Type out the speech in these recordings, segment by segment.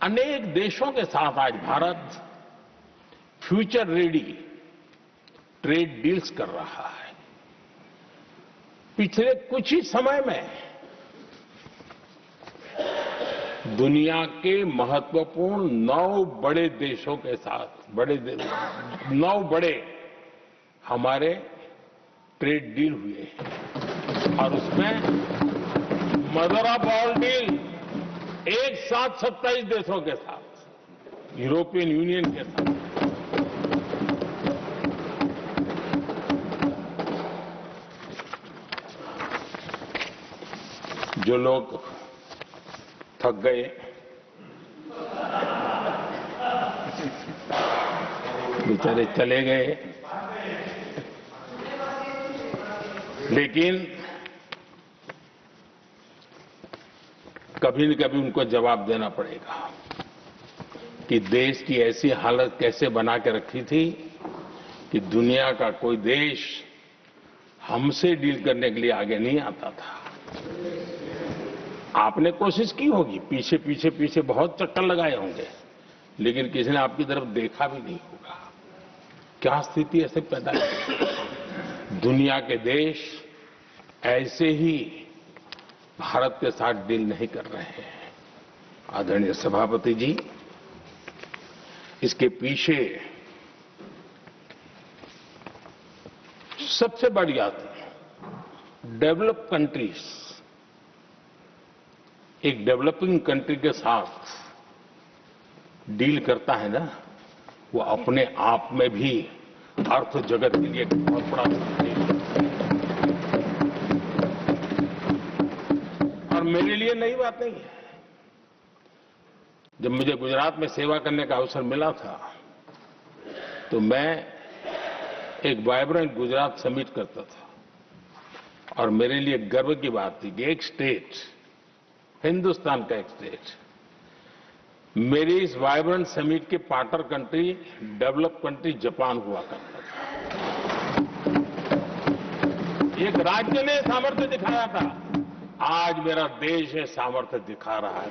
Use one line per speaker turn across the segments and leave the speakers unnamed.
अनेक देशों के साथ आज Bharat future ready trade deals कर रहा है। पिछले कुछ ही समय में दुनिया के महत्वपूर्ण 9 बड़े देशों के साथ 9 बड़े हमारे ट्रेड डील हुए हैं और उसमें मदर ऑफ ऑल डील एक साथ 27 देशों के साथ, यूरोपियन यूनियन के साथ। जो लोग थक गए, बेचारे चले गए, लेकिन कभी न कभी उनको जवाब देना पड़ेगा कि देश की ऐसी हालत कैसे बना के रखी थी कि दुनिया का कोई देश हमसे डील करने के लिए आगे नहीं आता था। आपने कोशिश की होगी, पीछे पीछे पीछे बहुत चक्कर लगाए होंगे, लेकिन किसी ने आपकी तरफ देखा भी नहीं होगा। क्या स्थिति ऐसे पैदा है? दुनिया के देश ऐसे ही भारत के साथ डील नहीं कर रहे हैं। आदरणीय सभापति जी, इसके पीछे सबसे बड़ी बात है, डेवलप कंट्रीज एक डेवलपिंग कंट्री के साथ डील करता है ना, वो अपने आप में भी अर्थ जगत के लिए एक बहुत बड़ा संदेश है। और मेरे लिए नई बात नहीं है। जब मुझे गुजरात में सेवा करने का अवसर मिला था तो मैं एक वाइब्रेंट गुजरात समिट करता था और मेरे लिए गर्व की बात थी कि एक स्टेट, हिंदुस्तान का एक स्टेट, मेरी इस वाइब्रेंट समिट के partner country, develop country Japan हुआ करता था। एक राज्य ने सामर्थ्य दिखाया था, आज मेरा देश ये सामर्थ्य दिखा रहा है।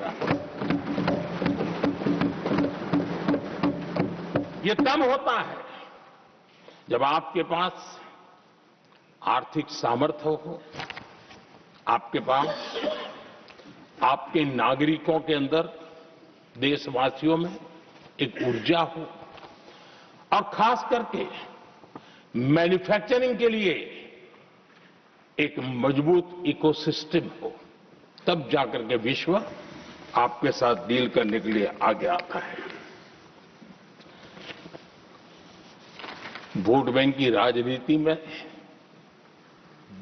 ये तब होता है जब आपके पास आर्थिक सामर्थ्य हो, आपके पास आपके नागरिकों के अंदर, देशवासियों में एक ऊर्जा हो और खास करके मैन्युफैक्चरिंग के लिए एक मजबूत इकोसिस्टम हो, तब जाकर के विश्व आपके साथ डील करने के लिए आगे आता है। वोट बैंक की राजनीति में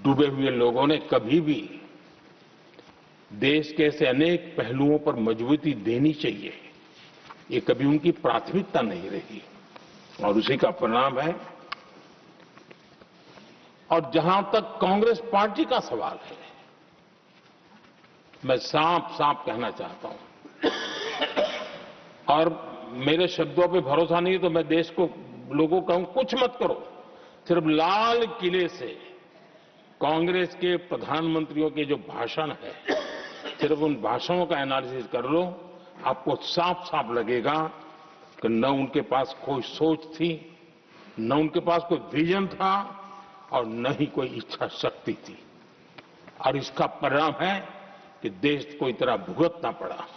डूबे हुए लोगों ने कभी भी देश के ऐसे अनेक पहलुओं पर मजबूती देनी चाहिए, ये कभी उनकी प्राथमिकता नहीं रही और उसी का परिणाम है। और जहां तक कांग्रेस पार्टी का सवाल है, मैं साफ साफ कहना चाहता हूं और मेरे शब्दों पे भरोसा नहीं है तो मैं देश को, लोगों को कहूं, कुछ मत करो, सिर्फ लाल किले से कांग्रेस के प्रधानमंत्रियों के जो भाषण है, सिर्फ उन भाषणों का एनालिसिस कर लो, आपको साफ साफ लगेगा कि न उनके पास कोई सोच थी, न उनके पास कोई विजन था और न ही कोई इच्छा शक्ति थी। और इसका परिणाम है कि देश को इतना भुगतना पड़ा।